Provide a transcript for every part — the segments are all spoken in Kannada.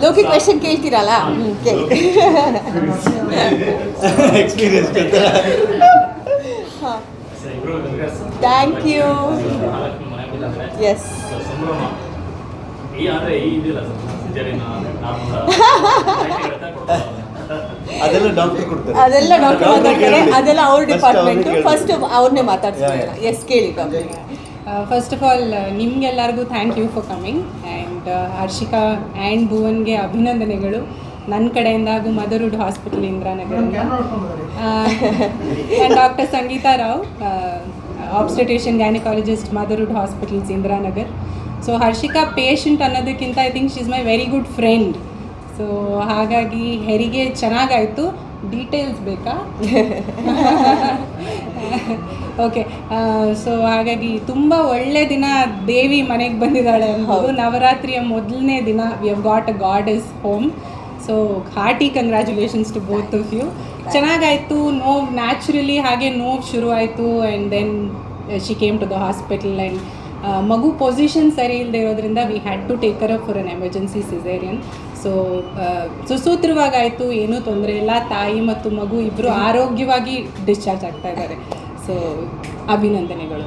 ಲೋಕಿ ಕ್ವೆಶನ್ ಕೇಳ್ತೀರಲ್ಲ ಕೇಳಿ. Experience thank you. ಎಸ್ ಅದೆಲ್ಲ ಡಾಕ್ಟರ್ ಕೊಡ್ತಾರೆ, ಅದೆಲ್ಲ ಡಾಕ್ಟರ್ ಮಾತಾಡ್ತಾರೆ, ಅದೆಲ್ಲ ಅವ್ರ ಡಿಪಾರ್ಟ್ಮೆಂಟು. ಫಸ್ಟ್ ಅವ್ರನ್ನೇ ಮಾತಾಡ್ತಾರೆ. ಎಸ್ ಕೇಳಿ ಡಾಕ್ಟರ್. ಫಸ್ಟ್ ಆಫ್ ಆಲ್ ನಿಮಗೆಲ್ಲರಿಗೂ thank you for coming and Harshika and ಭುವನ್ಗೆ ಅಭಿನಂದನೆಗಳು ನನ್ನ ಕಡೆಯಿಂದ ಹಾಗೂ ಮದರ್ಹುಡ್ ಹಾಸ್ಪಿಟಲ್ ಇಂದ್ರಾನಗರದಿಂದ. And doctor Sangeeta Rao, obstetrician gynaecologist, Motherhood hospitals Indiranagar. So Harshika patient ಅನ್ನೋದಕ್ಕಿಂತ I think she is my very good friend. So ಹಾಗಾಗಿ ಹೆರಿಗೆ ಚೆನ್ನಾಗಾಯಿತು. ಡೀಟೇಲ್ಸ್ ಬೇಕಾ? ಓಕೆ. ಸೊ ಹಾಗಾಗಿ ತುಂಬ ಒಳ್ಳೆ ದಿನ, ದೇವಿ ಮನೆಗೆ ಬಂದಿದ್ದಾಳೆ ಅನ್ನೋದು. ನವರಾತ್ರಿಯ ಮೊದಲನೇ ದಿನ we have got a goddess home. So hearty congratulations to both of you. ಚೆನ್ನಾಗಾಯಿತು. ನೋವು ನ್ಯಾಚುರಲಿ ಹಾಗೆ ನೋವು ಶುರು ಆಯಿತು and then she came to the hospital and ಮಗು ಪೊಸಿಷನ್ ಸರಿ ಇಲ್ಲದೆ ಇರೋದ್ರಿಂದ we had to take care for an emergency caesarean. So ಸುಸೂತ್ರವಾಗಾಯಿತು, ಏನೂ ತೊಂದರೆ ಇಲ್ಲ. ತಾಯಿ ಮತ್ತು ಮಗು ಇಬ್ಬರು ಆರೋಗ್ಯವಾಗಿ ಡಿಸ್ಚಾರ್ಜ್ ಆಗ್ತಾ ಇದ್ದಾರೆ. ಸೊ ಅಭಿನಂದನೆಗಳು.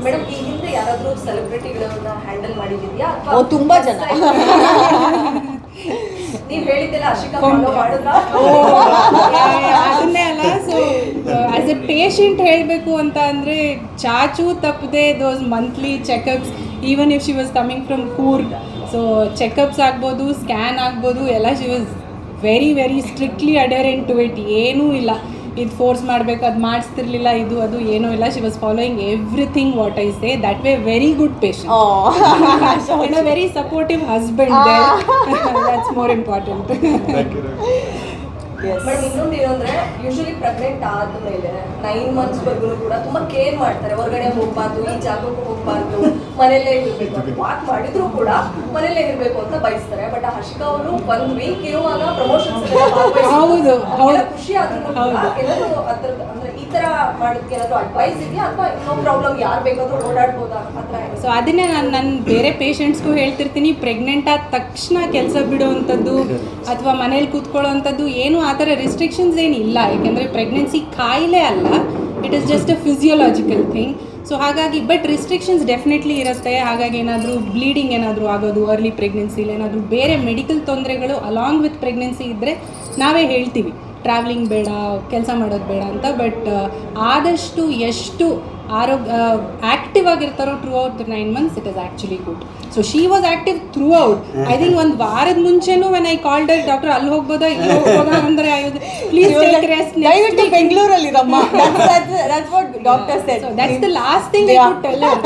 ಮೇಡಮ್, ಈ ಹಿಂದೆ ಯಾರಾದರೂ ಸೆಲೆಬ್ರಿಟಿಗಳನ್ನ ಹ್ಯಾಂಡಲ್ ಮಾಡಿದ್ದೀರಾ? ಓ, ತುಂಬಾ ಜನ. ನೀವು ಹೇಳಿದ್ದೆಲ್ಲ ಹರ್ಷಿಕಾ ಫಾಲೋ ಮಾಡಿದ್ರಾ? ಅದನ್ನೇ ಅಲ್ಲ. ಸೊ ಆ್ಯಸ್ ಎ ಪೇಷಂಟ್ ಹೇಳಬೇಕು ಅಂತ ಅಂದರೆ ಚಾಚು ತಪ್ಪದೆ those monthly checkups, even if she was coming from Coorg, so checkups ಆಗ್ಬೋದು, ಸ್ಕ್ಯಾನ್ ಆಗ್ಬೋದು, ಎಲ್ಲ she was very very strictly adherent to it. ಏನೂ ಇಲ್ಲ ಇದು ಫೋರ್ಸ್ ಮಾಡಬೇಕು, ಅದು ಮಾಡಿಸ್ತಿರ್ಲಿಲ್ಲ, ಇದು ಅದು ಏನೂ ಇಲ್ಲ. She was following everything what I say. That way very good patient and a very supportive husband. That's more important. Madam, ಇನ್ನೊಂದು ಏನಂದ್ರೆ ಯೂಶಲಿ ಪ್ರೆಗ್ನೆಂಟ್ ಆದ್ಮೇಲೆ 9 monthsವರೆಗೂ ಕೂಡ ತುಂಬಾ ಕೇರ್ ಮಾಡ್ತಾರೆ. ಹೊರಗಡೆ ಹೋಗ್ಬಾರ್ದು, ಈ ಜಾಗಕ್ಕೂ ಹೋಗ್ಬಾರ್ದು, ಮನೆಯಲ್ಲೇ ಇರಬೇಕು. ವಾಕ್ ಮಾಡಿದ್ರು ಕೂಡ ಮನೆಯಲ್ಲೇ ಇರಬೇಕು ಅಂತ ಬಯಸ್ತಾರೆ. ಬಟ್ ಹರ್ಷಿಕಾ ಅವರು 1 week ಇರುವಾಗ ಪ್ರಮೋಷನ್ಸ್ ಹೌದು, ಖುಷಿ ಆದ್ರೂ ಏನಾದ್ರು ಅದ್ರ ಅಂದ್ರೆ ಈ ತರ ಮಾಡೋದಕ್ಕೆ ಏನಾದ್ರು ಅಡ್ವೈಸ್ ಇದೆಯಾ, ಅಥವಾ ನೋ ಪ್ರಾಬ್ಲಮ್ ಯಾರು ಬೇಕಾದ್ರೂ ಓಡಾಡ್ಬೋದಾ ಹತ್ರ? ಸೊ ಅದನ್ನೇ ನಾನು ಬೇರೆ ಪೇಷಂಟ್ಸ್ಗೂ ಹೇಳ್ತಿರ್ತೀನಿ, ಪ್ರೆಗ್ನೆಂಟ್ ಆದ ತಕ್ಷಣ ಕೆಲಸ ಬಿಡುವಂಥದ್ದು ಅಥವಾ ಮನೇಲಿ ಕೂತ್ಕೊಳ್ಳೋವಂಥದ್ದು ಏನು ಆ ಥರ ರಿಸ್ಟ್ರಿಕ್ಷನ್ಸ್ ಏನಿಲ್ಲ. ಯಾಕೆಂದರೆ ಪ್ರೆಗ್ನೆನ್ಸಿ ಕಾಯಿಲೆ ಅಲ್ಲ, it is just a physiological thing. So ಹಾಗಾಗಿ ಬಟ್ ರಿಸ್ಟ್ರಿಕ್ಷನ್ಸ್ ಡೆಫಿನೆಟ್ಲಿ ಇರುತ್ತೆ. ಹಾಗಾಗಿ ಏನಾದರೂ ಬ್ಲೀಡಿಂಗ್ ಏನಾದರೂ ಆಗೋದು ಅರ್ಲಿ ಪ್ರೆಗ್ನೆನ್ಸಿಲಿ, ಏನಾದರೂ ಬೇರೆ ಮೆಡಿಕಲ್ ತೊಂದರೆಗಳು ಅಲಾಂಗ್ ವಿತ್ ಪ್ರೆಗ್ನೆನ್ಸಿ ಇದ್ದರೆ ನಾವೇ ಹೇಳ್ತೀವಿ ಟ್ರಾವೆಲಿಂಗ್ ಬೇಡ, ಕೆಲಸ ಮಾಡೋದು ಬೇಡ ಅಂತ. ಬಟ್ ಆದಷ್ಟು ಎಷ್ಟು ಆ್ಯಕ್ಟಿವ್ ಆಗಿರ್ತಾರೋ throughout the 9 months, it is actually good. So she was active throughout. I think ಒಂದು ವಾರದ ಮುಂಚೆನೂ when I called her, doctor ಅಲ್ಲಿ ಹೋಗ್ಬೋದಾ ಇಲ್ಲಿ ಹೋಗ್ಬೋದಾ ಅಂದರೆ ಪ್ಲೀಸ್ ಟೇಕ್ ರೆಸ್ಟ್, ದಯವಿಟ್ಟು ಬೆಂಗಳೂರಲ್ಲಿರಮ್ಮ. Doctor said that's the last thing I could tell her.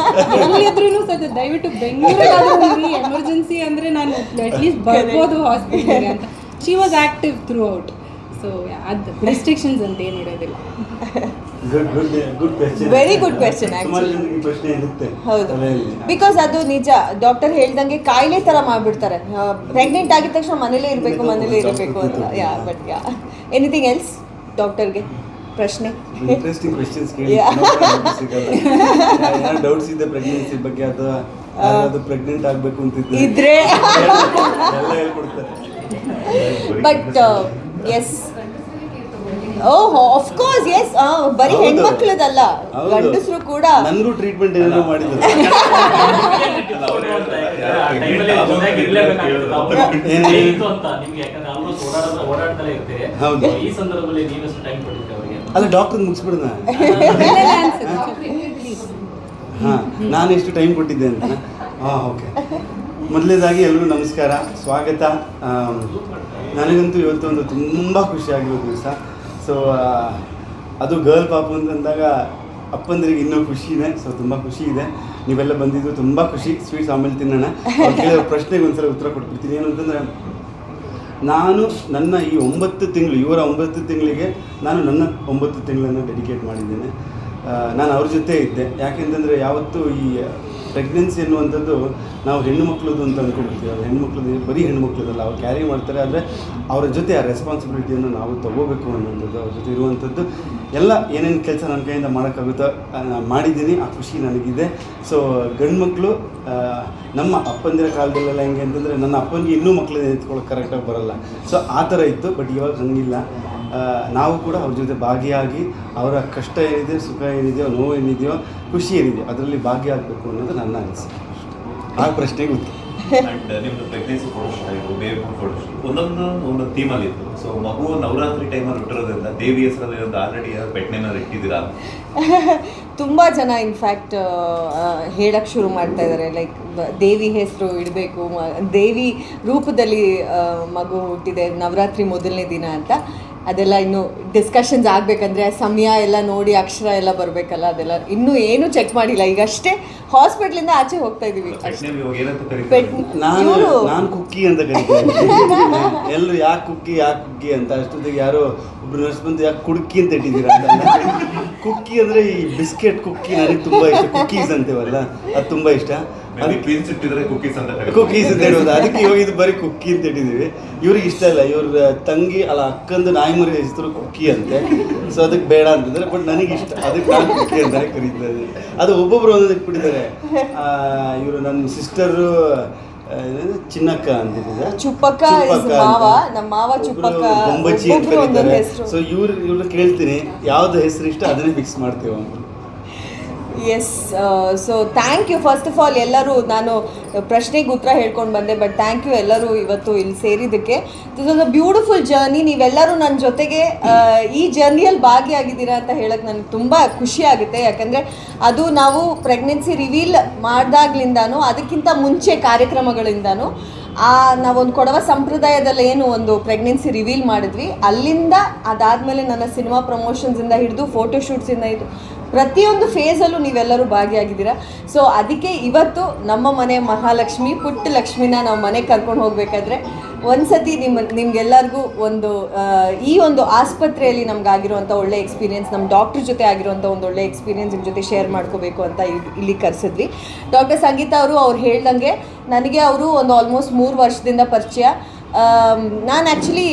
ಎಲ್ಲಿದ್ರೂ ಸದ್ಯ ದಯವಿಟ್ಟು ಬೆಂಗಳೂರಲ್ಲಿ ಎಮರ್ಜೆನ್ಸಿ ಅಂದರೆ ನಾನು ಅಟ್ಲೀಸ್ಟ್ ಬರ್ಬೋದು ಹಾಸ್ಪಿಟಲ್ಗೆ ಅಂತ. She was active throughout. So ಅದು ರಿಸ್ಟ್ರಿಕ್ಷನ್ಸ್ ಅಂತ ಏನಿರೋದಿಲ್ಲ. Very good question actually. ಹೌದು, ಬಿಕಾಸ್ ಅದು ನಿಜ. ಡಾಕ್ಟರ್ ಹೇಳ್ದಂಗೆ ಕಾಯಿಲೆ ಥರ ಮಾಡಿಬಿಡ್ತಾರೆ. ಪ್ರೆಗ್ನೆಂಟ್ ಆಗಿದ ತಕ್ಷಣ ಮನೇಲೇ ಇರಬೇಕು ಅಂತ. Yeah but yeah anything else ಡಾಕ್ಟರ್ಗೆ ಪ್ರಶ್ನೆ? ಇಂಟ್ರೆಸ್ಟಿಂಗ್ ಕ್ವೆಶ್ಚನ್ಸ್ ಕೇಳಿ. ಡೌಟ್ಸ್ ಇದೆ ಪ್ರೆಗ್ನೆನ್ಸಿ ಬಗ್ಗೆ, ಅಥವಾ ಅದು ಪ್ರೆಗ್ನೆಂಟ್ ಆಗಬೇಕು ಅಂತಿದ್ರೆ ಇದ್ರೆ ಎಲ್ಲ ಹೇಳ್ಕೊಡ್ತಾರೆ. ಬಟ್ ಎಸ್, ಓಹೋ ಆಫ್ ಕೋರ್ಸ್ ಎಸ್. ಬರೀ ಹೆಣ್ಮಕ್ಳದಲ್ಲ, ಗಂಡಸರು ಕೂಡ. ನನಗೂ ಟ್ರೀಟ್ಮೆಂಟ್ ಏನಾದ್ರು ಮಾಡಿದ್ರು. ಅಲ್ಲ, ಡಾಕ್ಟರ್ ಮುಗಿಸ್ಬಿಡೋಣ. ಹಾಂ, ನಾನು ಎಷ್ಟು ಟೈಮ್ ಕೊಟ್ಟಿದ್ದೆ ಅಂತ. ಹಾಂ, ಓಕೆ. ಮೊದಲನೇದಾಗಿ ಎಲ್ಲರಿಗೂ ನಮಸ್ಕಾರ, ಸ್ವಾಗತ. ನನಗಂತೂ ಇವತ್ತು ಒಂದು ತುಂಬ ಖುಷಿಯಾಗಿರೋ ದಿವಸ. ಸೊ ಅದು ಗರ್ಲ್ ಪಾಪು ಅಂತಂದಾಗ ಅಪ್ಪಂದ್ರಿಗೆ ಇನ್ನೂ ಖುಷಿ ಇದೆ. ಸೊ ತುಂಬ ಖುಷಿ ಇದೆ. ನೀವೆಲ್ಲ ಬಂದಿದ್ದು ತುಂಬ ಖುಷಿ. ಸ್ವೀಟ್ಸ್ ಆಮೇಲೆ ತಿನ್ನೋಣ. ಕೇಳಿದ ಪ್ರಶ್ನೆಗೆ ಒಂದ್ಸಲ ಉತ್ತರ ಕೊಟ್ಬಿಡ್ತೀನಿ. ಏನು ಅಂತಂದರೆ, ನಾನು ನನ್ನ ಈ 9 ತಿಂಗಳು, ಇವರ 9 ತಿಂಗಳಿಗೆ ನಾನು ನನ್ನ 9 ತಿಂಗಳನ್ನು ಡೆಡಿಕೇಟ್ ಮಾಡಿದ್ದೇನೆ. ನಾನು ಅವ್ರ ಜೊತೆ ಇದ್ದೆ. ಯಾಕೆಂತಂದರೆ ಯಾವತ್ತೂ ಈ ಪ್ರೆಗ್ನೆನ್ಸಿ ಎನ್ನುವಂಥದ್ದು ನಾವು ಹೆಣ್ಣು ಮಕ್ಕಳದು ಅಂತ ಅಂದ್ಕೊಳ್ತೀವಿ. ಅದು ಹೆಣ್ಮಕ್ಳದ್ದು ಬರೀ ಹೆಣ್ಮಕ್ಳದಲ್ಲ, ಅವ್ರು ಕ್ಯಾರಿ ಮಾಡ್ತಾರೆ. ಆದರೆ ಅವರ ಜೊತೆ ಆ ರೆಸ್ಪಾನ್ಸಿಬಿಲಿಟಿಯನ್ನು ನಾವು ತೊಗೋಬೇಕು ಅನ್ನೋಂಥದ್ದು, ಅವ್ರ ಜೊತೆ ಇರುವಂಥದ್ದು ಎಲ್ಲ ಏನೇನು ಕೆಲಸ ನನ್ನ ಕೈಯಿಂದ ಮಾಡೋಕ್ಕಾಗುತ್ತೋ ಮಾಡಿದ್ದೀನಿ. ಆ ಖುಷಿ ನನಗಿದೆ. ಸೊ ಗಂಡು ಮಕ್ಕಳು ನಮ್ಮ ಅಪ್ಪಂದಿರ ಕಾಲದಲ್ಲೆಲ್ಲ ಹೆಂಗೆ ಅಂತಂದರೆ, ನನ್ನ ಅಪ್ಪನಿಗೆ ಇನ್ನೂ ಮಕ್ಕಳನ್ನ ಎತ್ಕೊಳ್ಳೋಕೆ ಕರೆಕ್ಟಾಗಿ ಬರೋಲ್ಲ. ಸೊ ಆ ಥರ ಇತ್ತು. ಬಟ್ ಇವಾಗ ಹಂಗಿಲ್ಲ. ನಾವು ಕೂಡ ಅವ್ರ ಜೊತೆ ಭಾಗಿಯಾಗಿ ಅವರ ಕಷ್ಟ ಏನಿದೆ, ಸುಖ ಏನಿದೆಯೋ, ನೋವು ಏನಿದೆಯೋ, ಖುಷಿ ಏನಿದೆಯೋ ಅದರಲ್ಲಿ ಭಾಗಿಯಾಗಬೇಕು ಅನ್ನೋದು ನನ್ನ ಅನಿಸಿಕೆ. ಆ ಪ್ರಶ್ನೆಗೆ ಉತ್ತರ. ಅಂಡ್ ನಿಮ್ಮದು ಪ್ರೆಗ್ನೆನ್ಸಿ ಫೋಟೋಶೂಟ್ ಆಯಿತು, ಬೇಬಿ ಫೋಟೋಶೂಟ್, ಒಂದೊಂದು ಥೀಮಲ್ಲಿ ಇತ್ತು. ಸೊ ಮಗು ನವರಾತ್ರಿ ಟೈಮಲ್ಲಿ ಹುಟ್ಟಿರೋದ್ರಿಂದ ದೇವಿ ಹೆಸರಲ್ಲಿ ಆಲ್ರೆಡಿ ಪೆಟ್ನೇನ ಇಟ್ಟಿದ್ದೀರಾ? ತುಂಬ ಜನ ಇನ್ಫ್ಯಾಕ್ಟ್ ಹೇಳಕ್ಕೆ ಶುರು ಮಾಡ್ತಾ ಇದ್ದಾರೆ, ಲೈಕ್ ದೇವಿ ಹೆಸರು ಇಡಬೇಕು, ದೇವಿ ರೂಪದಲ್ಲಿ ಮಗು ಹುಟ್ಟಿದೆ ನವರಾತ್ರಿ ಮೊದಲನೇ ದಿನ ಅಂತ. ಅದೆಲ್ಲ ಇನ್ನೂ ಡಿಸ್ಕಷನ್ಸ್ ಆಗಬೇಕಂದ್ರೆ ಸಮಯ ಎಲ್ಲ ನೋಡಿ ಅಕ್ಷರ ಎಲ್ಲ ಬರಬೇಕಲ್ಲ, ಅದೆಲ್ಲ ಇನ್ನೂ ಏನೂ ಚೆಕ್ ಮಾಡಿಲ್ಲ. ಈಗ ಅಷ್ಟೇ ಹಾಸ್ಪಿಟ್ಲಿಂದ ಆಚೆ ಹೋಗ್ತಾ ಇದ್ದೀವಿ. ನಾನು ಕುಕ್ಕಿ ಅಂತ ಕರಿತೀನಿ. ಎಲ್ಲರೂ ಯಾಕೆ ಕುಕ್ಕಿ ಅಂತ, ಅಷ್ಟೊತ್ತಿಗೆ ಯಾರೋ ಒಬ್ರು ನರ್ಸ್ ಬಂದು ಯಾಕೆ ಕುಡ್ಕಿ ಅಂತ ಇಟ್ಟಿದ್ದೀರಾ ಅಂತ. ಕುಕ್ಕಿ ಅಂದರೆ ಈ ಬಿಸ್ಕೆಟ್ ಕುಕ್ಕಿ ನನಗೆ ತುಂಬ ಇಷ್ಟ. ಕುಕ್ಕೀಸ್ ಅಂತೇವಲ್ಲ, ಅದು ತುಂಬ ಇಷ್ಟ. ಅದಕ್ಕೆ ಇಟ್ಟಿದ್ರೆ ಕುಕ್ಕೀಸ್ ಅಂತ ಹೇಳೋದು. ಅದಕ್ಕೆ ಇವಾಗ ಇದು ಬರೀ ಕುಕ್ಕಿ ಅಂತ ಇಟ್ಟಿದ್ದೀವಿ. ಇವ್ರಿಗೆ ಇಷ್ಟ ಇಲ್ಲ. ಇವ್ರ ತಂಗಿ ಅಲ್ಲ ಅಕ್ಕಂದು ನಾಯಿಮರಿ ಹೆಸರು ಕುಕ್ಕಿ ಅಂತೆ. ಸೊ ಅದಕ್ಕೆ ಬೇಡ ಅಂತಂದರೆ, ಬಟ್ ನನಗೆ ಇಷ್ಟ, ಅದಕ್ಕೆ ನಾನು ಕುಕ್ಕಿ ಅಂತಾನೆ ಕರೀತಾರೆ. ಅದು ಒಬ್ಬೊಬ್ರು ಒಂದೊಂದು ಇಟ್ಬಿಟ್ಟಿದ್ದಾರೆ. ಇವರು ನನ್ನ ಸಿಸ್ಟರು ಚಿನ್ನಕ್ಕ ಅಂತಿದ್ದಾರೆ, ಚುಪ್ಪಕ್ಕ ಮಾವ, ನಮ್ಮ ಮಾವ ಚುಪ್ಪಕ್ಕ, ಬೊಂಬಚ್ಚಿ ಅಂತ ಕರೀತಾರೆ. ಸೊ ಇವ್ರು ಕೇಳ್ತೀನಿ ಯಾವ್ದು ಹೆಸರು ಇಷ್ಟ ಅದನ್ನೇ ಫಿಕ್ಸ್ ಮಾಡ್ತೇವೆ. Yes, so thank you first of all ಎಲ್ಲರೂ. ನಾನು ಪ್ರಶ್ನೆಗೆ ಉತ್ತರ ಹೇಳ್ಕೊಂಡು ಬಂದೆ, ಬಟ್ ಥ್ಯಾಂಕ್ ಯು ಎಲ್ಲರೂ ಇವತ್ತು ಇಲ್ಲಿ ಸೇರಿದ್ದಕ್ಕೆ. This was a beautiful journey. ನೀವೆಲ್ಲರೂ ನನ್ನ ಜೊತೆಗೆ ಈ ಜರ್ನಿಯಲ್ಲಿ ಭಾಗಿಯಾಗಿದ್ದೀರಾ ಅಂತ ಹೇಳಕ್ಕೆ ನನಗೆ ತುಂಬ ಖುಷಿ ಆಗುತ್ತೆ. ಯಾಕಂದರೆ ಅದು ನಾವು ಪ್ರೆಗ್ನೆನ್ಸಿ ರಿವೀಲ್ ಮಾಡಿದಾಗ್ಲಿಂದನೂ, ಅದಕ್ಕಿಂತ ಮುಂಚೆ ಕಾರ್ಯಕ್ರಮಗಳಿಂದನೂ, ನಾವೊಂದು ಕೊಡವ ಸಂಪ್ರದಾಯದಲ್ಲಿ ಏನು ಒಂದು ಪ್ರೆಗ್ನೆನ್ಸಿ ರಿವೀಲ್ ಮಾಡಿದ್ವಿ, ಅಲ್ಲಿಂದ ಅದಾದಮೇಲೆ ನನ್ನ ಸಿನಿಮಾ ಪ್ರಮೋಷನ್ಸಿಂದ ಹಿಡಿದು ಫೋಟೋಶೂಟ್ಸಿಂದ ಹಿಡಿದು ಪ್ರತಿಯೊಂದು ಫೇಸಲ್ಲೂ ನೀವೆಲ್ಲರೂ ಭಾಗಿಯಾಗಿದ್ದೀರಾ. ಸೊ ಅದಕ್ಕೆ ಇವತ್ತು ನಮ್ಮ ಮನೆ ಮಹಾಲಕ್ಷ್ಮಿ, ಪುಟ್ಟ ಲಕ್ಷ್ಮಿನ ನಾವು ಮನೆಗೆ ಕರ್ಕೊಂಡು ಹೋಗಬೇಕಾದ್ರೆ ಒಂದ್ಸತಿ ನಿಮ್ಗೆಲ್ಲರಿಗೂ ಈ ಒಂದು ಆಸ್ಪತ್ರೆಯಲ್ಲಿ ನಮಗಾಗಿರುವಂಥ ಒಳ್ಳೆ ಎಕ್ಸ್ಪೀರಿಯನ್ಸ್, ನಮ್ಮ ಡಾಕ್ಟ್ರ್ ಜೊತೆ ಆಗಿರುವಂಥ ಒಂದು ಒಳ್ಳೆ ಎಕ್ಸ್ಪೀರಿಯನ್ಸ್ ನಿಮ್ಮ ಜೊತೆ ಶೇರ್ ಮಾಡ್ಕೋಬೇಕು ಅಂತ ಇಲ್ಲಿ ಕರೆಸಿದ್ವಿ. ಡಾಕ್ಟರ್ ಸಂಗೀತಾ ಅವ್ರು ಹೇಳ್ದಂಗೆ ನನಗೆ ಅವರು ಒಂದು ಆಲ್ಮೋಸ್ಟ್ 3 ವರ್ಷದಿಂದ ಪರಿಚಯ. ನಾನು ಆ್ಯಕ್ಚುಲಿ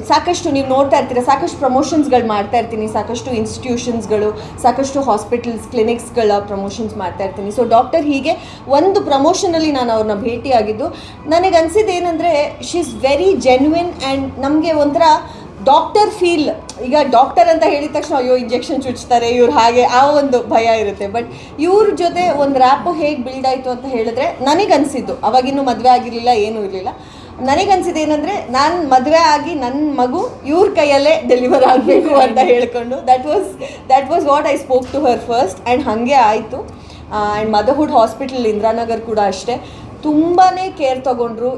ಸಾಕಷ್ಟು ನೀವು ನೋಡ್ತಾ ಇರ್ತೀರ, ಸಾಕಷ್ಟು ಪ್ರಮೋಷನ್ಸ್ಗಳು ಮಾಡ್ತಾ ಇರ್ತೀನಿ, ಸಾಕಷ್ಟು ಇನ್ಸ್ಟಿಟ್ಯೂಷನ್ಸ್ಗಳು, ಸಾಕಷ್ಟು ಹಾಸ್ಪಿಟಲ್ಸ್, ಕ್ಲಿನಿಕ್ಸ್ಗಳ ಪ್ರಮೋಷನ್ಸ್ ಮಾಡ್ತಾ ಇರ್ತೀನಿ. ಸೊ ಡಾಕ್ಟರ್ ಹೀಗೆ ಒಂದು ಪ್ರಮೋಷನಲ್ಲಿ ನಾನು ಅವ್ರನ್ನ ಭೇಟಿಯಾಗಿದ್ದು ನನಗೆ ಅನಿಸಿದ್ದು ಏನಂದರೆ, she is very genuine and ನಮಗೆ ಒಂಥರ ಡಾಕ್ಟರ್ ಫೀಲ್. ಈಗ ಡಾಕ್ಟರ್ ಅಂತ ಹೇಳಿದ ತಕ್ಷಣ ಅಯ್ಯೋ ಇಂಜೆಕ್ಷನ್ ಚುಚ್ತಾರೆ ಇವ್ರು, ಹಾಗೆ ಆ ಒಂದು ಭಯ ಇರುತ್ತೆ. ಬಟ್ ಇವ್ರ ಜೊತೆ ಒಂದು ರ್ಯಾಪು ಹೇಗೆ ಬಿಲ್ಡ್ ಆಯಿತು ಅಂತ ಹೇಳಿದ್ರೆ ನನಗನ್ಸಿದ್ದು, ಅವಾಗಿನ್ನೂ ಮದುವೆ ಆಗಿರಲಿಲ್ಲ, ಏನೂ ಇರಲಿಲ್ಲ. ನನಗನ್ಸಿದ್ದು ಏನಂದರೆ, ನಾನು ಮದುವೆ ಆಗಿ ನನ್ನ ಮಗು ಇವ್ರ ಕೈಯಲ್ಲೇ ಡೆಲಿವರ್ ಆಗಬೇಕು ಅಂತ ಹೇಳ್ಕೊಂಡು that was what I spoke to her first. And ಹಾಗೆ ಆಯಿತು. ಆ್ಯಂಡ್ ಮದರ್ಹುಡ್ ಹಾಸ್ಪಿಟಲ್ ಇಂದಿರಾನಗರ್ ಕೂಡ ಅಷ್ಟೇ ತುಂಬಾ ಕೇರ್ ತೊಗೊಂಡ್ರು.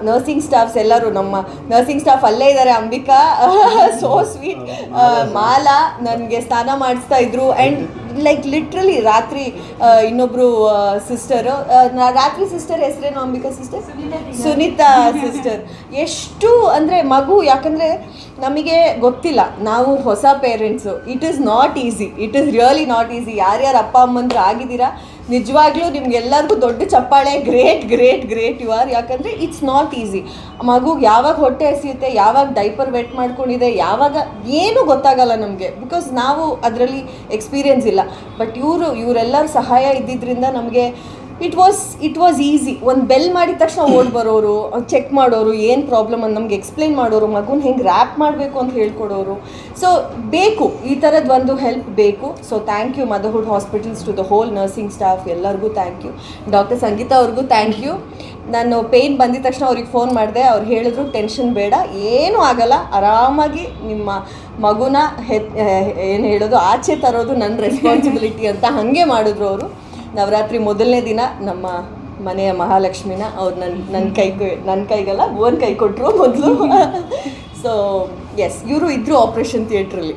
ನರ್ಸಿಂಗ್ ಸ್ಟಾಫ್ಸ್ ಎಲ್ಲರೂ, ನಮ್ಮ ನರ್ಸಿಂಗ್ ಸ್ಟಾಫ್ ಅಲ್ಲೇ ಇದ್ದಾರೆ, ಅಂಬಿಕಾ ಸೋ ಸ್ವೀಟ್, ಮಾಲಾ ನನಗೆ ಸ್ನಾನ ಮಾಡಿಸ್ತಾ ಇದ್ರು. ಆ್ಯಂಡ್ ಲೈಕ್ ಲಿಟ್ರಲಿ ರಾತ್ರಿ ಇನ್ನೊಬ್ಬರು ಸಿಸ್ಟರು, ರಾತ್ರಿ ಸಿಸ್ಟರ್ ಹೆಸರೇನು ಅಂಬಿಕಾ ಸಿಸ್ಟರ್? ಸುನೀತಾ ಸಿಸ್ಟರ್. ಎಷ್ಟು ಅಂದರೆ ಮಗು, ಯಾಕಂದರೆ ನಮಗೆ ಗೊತ್ತಿಲ್ಲ, ನಾವು ಹೊಸ parents. It is not easy, it is really not easy. ಯಾರ್ಯಾರು ಅಪ್ಪ ಅಮ್ಮಂದ್ರು ಆಗಿದ್ದೀರಾ, ನಿಜವಾಗ್ಲೂ ನಿಮ್ಗೆಲ್ಲರಿಗೂ ದೊಡ್ಡ ಚಪ್ಪಾಳೆ. Great great great you are. ಯಾಕಂದರೆ ಇಟ್ಸ್ ನಾಟ್ ಈಸಿ. ಮಗುಗೆ ಯಾವಾಗ ಹೊಟ್ಟೆ ಹಸಿಯುತ್ತೆ, ಯಾವಾಗ ಡೈಪರ್ ವೆಟ್ ಮಾಡ್ಕೊಂಡಿದೆ, ಯಾವಾಗ ಏನೂ ಗೊತ್ತಾಗಲ್ಲ ನಮಗೆ, ಬಿಕಾಸ್ ನಾವು ಅದರಲ್ಲಿ ಎಕ್ಸ್ಪೀರಿಯನ್ಸ್ ಇಲ್ಲ. ಬಟ್ ಇವರೆಲ್ಲರ ಸಹಾಯ ಇದ್ದಿದ್ದರಿಂದ ನಮಗೆ ಇಟ್ ವಾಸ್ ಈಸಿ. ಒಂದು ಬೆಲ್ ಮಾಡಿದ ತಕ್ಷಣ ಓಡ್ ಬರೋರು, ಚೆಕ್ ಮಾಡೋರು, ಏನು ಪ್ರಾಬ್ಲಮ್ ಅಂತ ನಮ್ಗೆ ಎಕ್ಸ್ಪ್ಲೇನ್ ಮಾಡೋರು, ಮಗುನ ಹೆಂಗೆ ರ್ಯಾಪ್ ಮಾಡಬೇಕು ಅಂತ ಹೇಳ್ಕೊಡೋರು. ಸೊ ಬೇಕು, ಈ ಥರದ್ದು ಒಂದು ಹೆಲ್ಪ್ ಬೇಕು. So thank you motherhood hospitals, to the whole nursing staff, ಎಲ್ಲರಿಗೂ ಥ್ಯಾಂಕ್ ಯು. ಡಾಕ್ಟರ್ ಸಂಗೀತಾ ಅವ್ರಿಗೂ ಥ್ಯಾಂಕ್ ಯು. ನಾನು ಪೇಯ್ನ್ ಬಂದಿದ ತಕ್ಷಣ ಅವ್ರಿಗೆ ಫೋನ್ ಮಾಡಿದೆ. ಅವ್ರು ಹೇಳಿದ್ರು ಟೆನ್ಷನ್ ಬೇಡ, ಏನೂ ಆಗಲ್ಲ, ಆರಾಮಾಗಿ ನಿಮ್ಮ ಮಗುನ ಏನು ಹೇಳೋದು ಆಚೆ ತರೋದು ನನ್ನ ರೆಸ್ಪಾನ್ಸಿಬಿಲಿಟಿ ಅಂತ ಹಾಗೆ ಮಾಡಿದ್ರು ಅವರು. ನವರಾತ್ರಿ ಮೊದಲನೇ ದಿನ ನಮ್ಮ ಮನೆಯ ಮಹಾಲಕ್ಷ್ಮಿನ ಅವ್ರು ನನ್ನ ಕೈಗಲ್ಲ ಭುವನ್ ಕೈ ಕೊಟ್ಟರು ಮೊದಲು. ಸೊ ಎಸ್, ಇವರು ಇದ್ದರು ಆಪ್ರೇಷನ್ ಥಿಯೇಟ್ರಲ್ಲಿ.